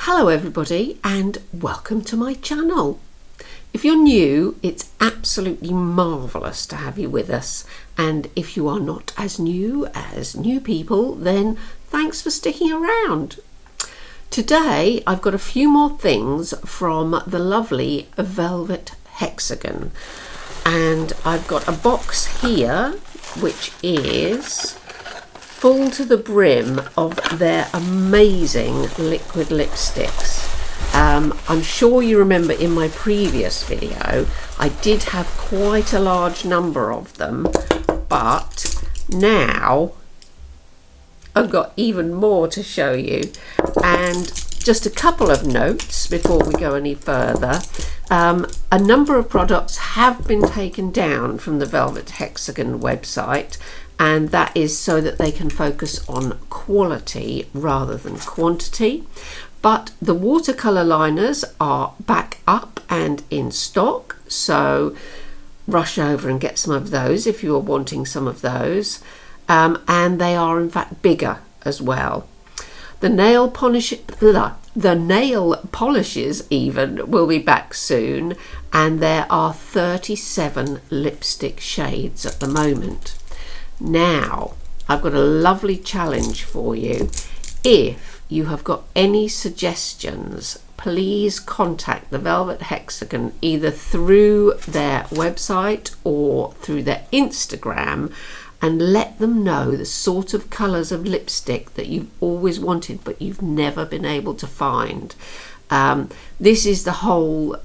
Hello everybody and welcome to my channel. If you're new, it's absolutely marvellous to have you with us, and if you are not as new people, then thanks for sticking around. Today I've got a few more things from the lovely Velvet Hexagon, and I've got a box here which is full to the brim of their amazing liquid lipsticks. I'm sure you remember in my previous video I did have quite a large number of them, but now I've got even more to show you. And just a couple of notes before we go any further. A number of products have been taken down from the Velvet Hexagon website, and that is so that they can focus on quality rather than quantity. But the watercolour liners are back up and in stock, so rush over and get some of those if you are wanting some of those. And they are in fact bigger as well. The nail polishes even will be back soon, and there are 37 lipstick shades at the moment. Now, I've got a lovely challenge for you. If you have got any suggestions, please contact the Velvet Hexagon either through their website or through their Instagram, and let them know the sort of colours of lipstick that you've always wanted but you've never been able to find. This is the whole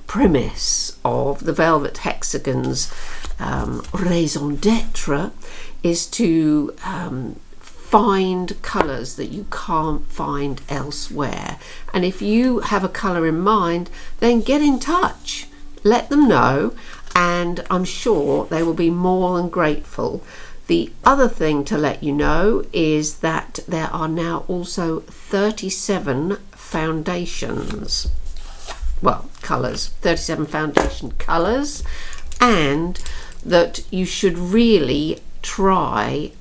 premise of the Velvet Hexagon's raison d'etre, is to find colours that you can't find elsewhere. And if you have a colour in mind, then get in touch, let them know, and I'm sure they will be more than grateful. The other thing to let you know is that there are now also 37 foundations, well, colours, 37 foundation colours, and that you should really try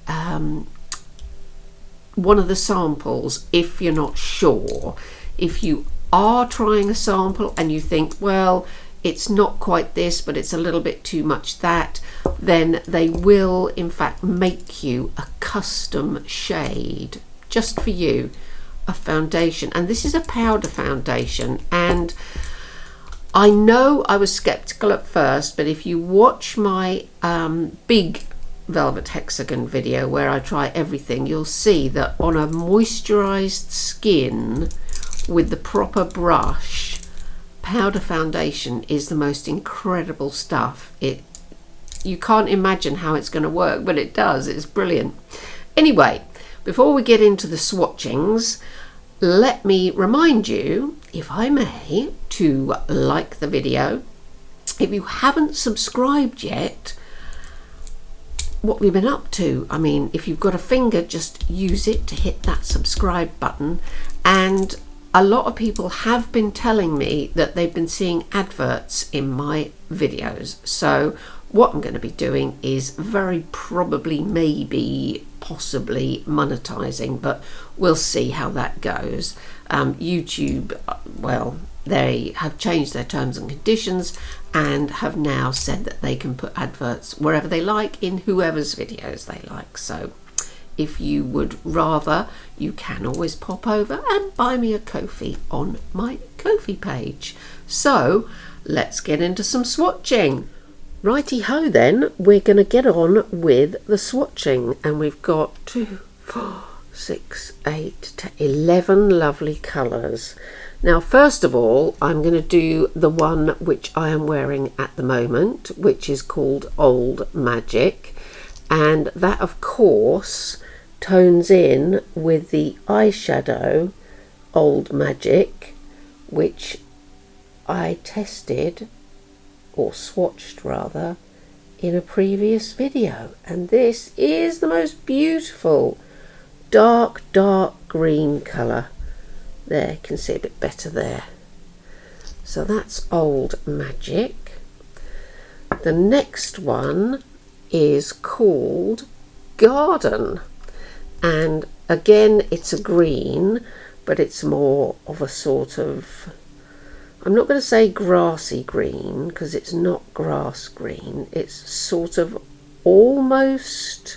one of the samples if you're not sure. If you are trying a sample and you think, well, it's not quite this, but it's a little bit too much that, then they will in fact make you a custom shade just for you, a foundation. And this is a powder foundation, and I know I was skeptical at first, but if you watch my big Velvet Hexagon video where I try everything, you'll see that on a moisturized skin with the proper brush, powder foundation is the most incredible stuff. You can't imagine how it's going to work, but it does. It's brilliant. Anyway, before we get into the swatchings, let me remind you, if I may, to like the video. If you haven't subscribed yet, what have you been up to? I mean, if you've got a finger, just use it to hit that subscribe button. And a lot of people have been telling me that they've been seeing adverts in my videos. So what I'm going to be doing is very probably, maybe, possibly monetizing, but we'll see how that goes. YouTube, well, they have changed their terms and conditions and have now said that they can put adverts wherever they like in whoever's videos they like. So if you would rather, you can always pop over and buy me a Ko-fi on my Ko-fi page. So let's get into some swatching. Righty ho then, we're going to get on with the swatching, and we've got 2, 4, 6, 8 to 11 lovely colours. Now first of all, I'm going to do the one which I am wearing at the moment, which is called Old Magic, and that of course tones in with the eyeshadow Old Magic, which I tested, or swatched rather, in a previous video. And this is the most beautiful dark green colour. There, you can see a bit better there. So that's Old Magic. The next one is called Garden, and again it's a green, but it's more of a sort of, I'm not going to say grassy green because it's not grass green. It's sort of almost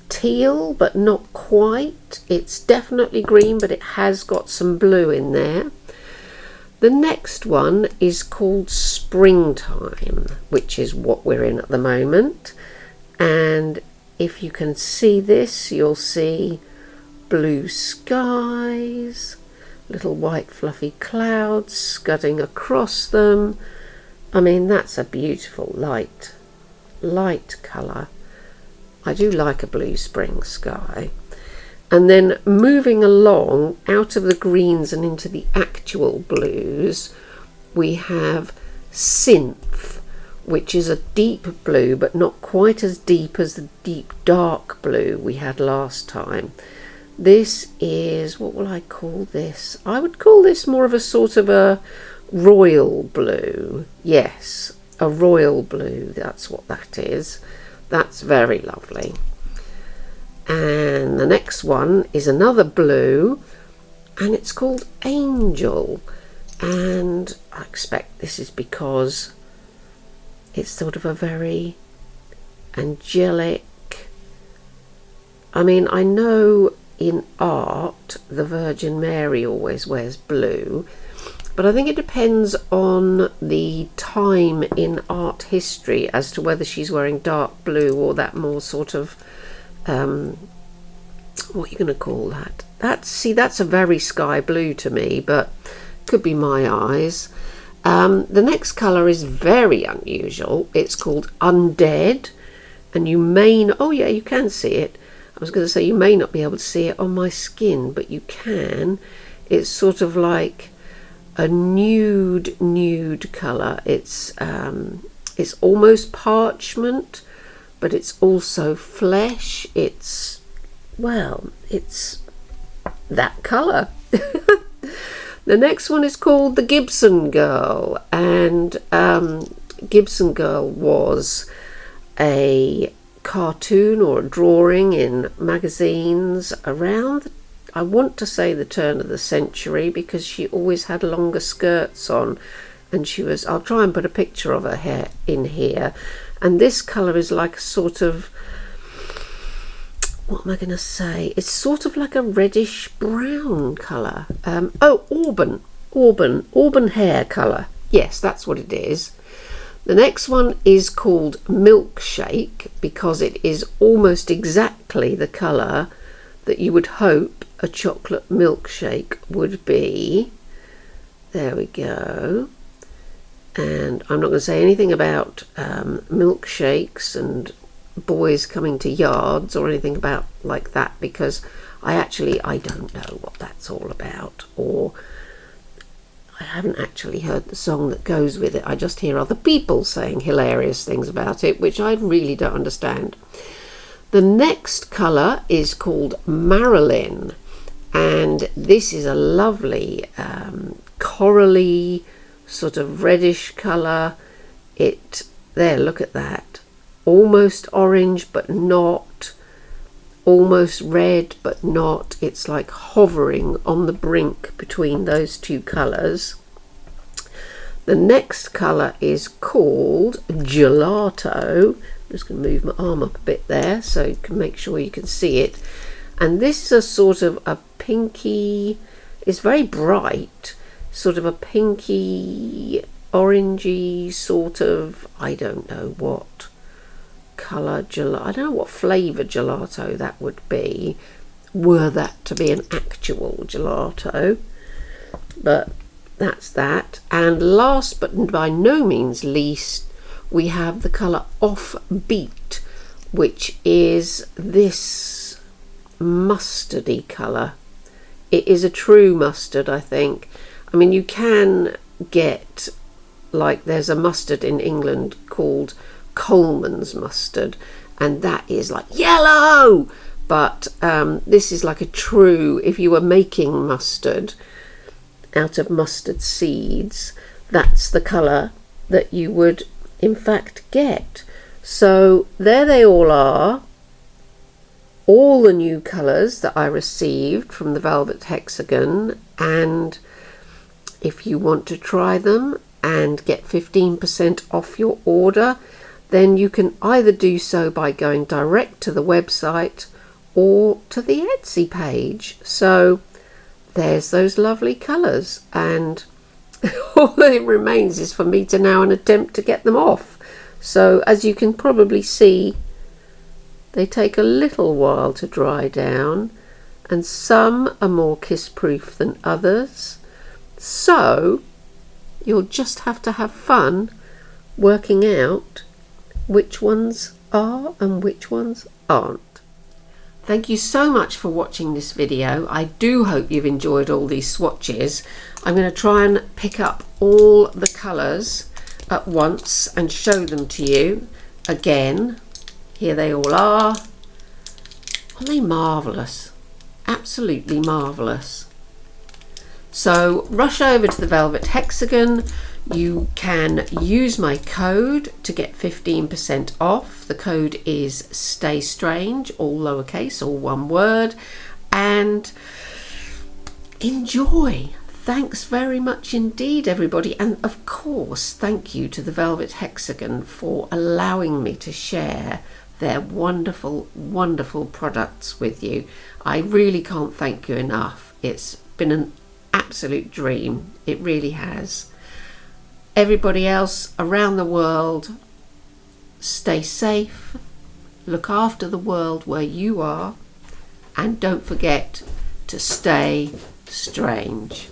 teal, but not quite. It's definitely green, but it has got some blue in there. The next one is called Springtime, which is what we're in at the moment. And if you can see this, you'll see blue skies, little white fluffy clouds scudding across them. I mean, that's a beautiful light colour. I do like a blue spring sky. And then moving along out of the greens and into the actual blues, we have Synth, which is a deep blue, but not quite as deep as the deep dark blue we had last time. This is, what will I call this? I would call this more of a sort of a royal blue. Yes, a royal blue, that's what that is. That's very lovely. And the next one is another blue, and it's called Angel. And I expect this is because it's sort of a very angelic, I mean, I know in art the Virgin Mary always wears blue, but I think it depends on the time in art history as to whether she's wearing dark blue or that more sort of what are you going to call that? That's a very sky blue to me, but could be my eyes. The next colour is very unusual. It's called Undead, and you may not, oh yeah, you can see it. I was going to say you may not be able to see it on my skin, but you can. It's sort of like a nude colour. It's almost parchment, but it's also flesh. It's, well, it's that colour. The next one is called the Gibson Girl, and Gibson Girl was a cartoon or a drawing in magazines around, I want to say, the turn of the century, because she always had longer skirts on, and she was, I'll try and put a picture of her hair in here, and this colour is like a sort of, what am I going to say? It's sort of like a reddish brown colour. Auburn hair colour. Yes, that's what it is. The next one is called Milkshake, because it is almost exactly the colour that you would hope a chocolate milkshake would be. There we go. And I'm not going to say anything about milkshakes and boys coming to yards or anything about like that, because I don't know what that's all about, or I haven't actually heard the song that goes with it. I just hear other people saying hilarious things about it, which I really don't understand. The next colour is called Marilyn, and this is a lovely corally sort of reddish colour. There, look at that. Almost orange but not, almost red but not. It's like hovering on the brink between those two colours. The next colour is called Gelato. I'm just going to move my arm up a bit there so you can make sure you can see it. And this is a sort of a pinky, it's very bright, sort of a pinky orangey sort of, I don't know what colour gelato, I don't know what flavour gelato that would be, were that to be an actual gelato, but that's that. And last but by no means least, we have the colour Offbeat, which is this mustardy colour. It is a true mustard, I think. I mean, you can get, like, there's a mustard in England called Coleman's mustard, and that is like yellow, but this is like a true, if you were making mustard out of mustard seeds, that's the colour that you would in fact get. So there they all are, all the new colours that I received from the Velvet Hexagon, and if you want to try them and get 15% off your order, then you can either do so by going direct to the website or to the Etsy page. So there's those lovely colours, and all that remains is for me to now attempt to get them off. So as you can probably see, they take a little while to dry down, and some are more kiss proof than others. So you'll just have to have fun working out which ones are and which ones aren't. Thank you so much for watching this video. I do hope you've enjoyed all these swatches. I'm going to try and pick up all the colours at once and show them to you again. Here they all are. Aren't they marvellous? Absolutely marvellous. So rush over to the Velvet Hexagon. You can use my code to get 15% off. The code is Stay Strange, all lowercase, all one word, and enjoy. Thanks very much indeed, everybody, and of course thank you to the Velvet Hexagon for allowing me to share their wonderful, wonderful products with you. I really can't thank you enough. It's been an absolute dream. It really has. Everybody else around the world, stay safe, look after the world where you are, and don't forget to stay strange.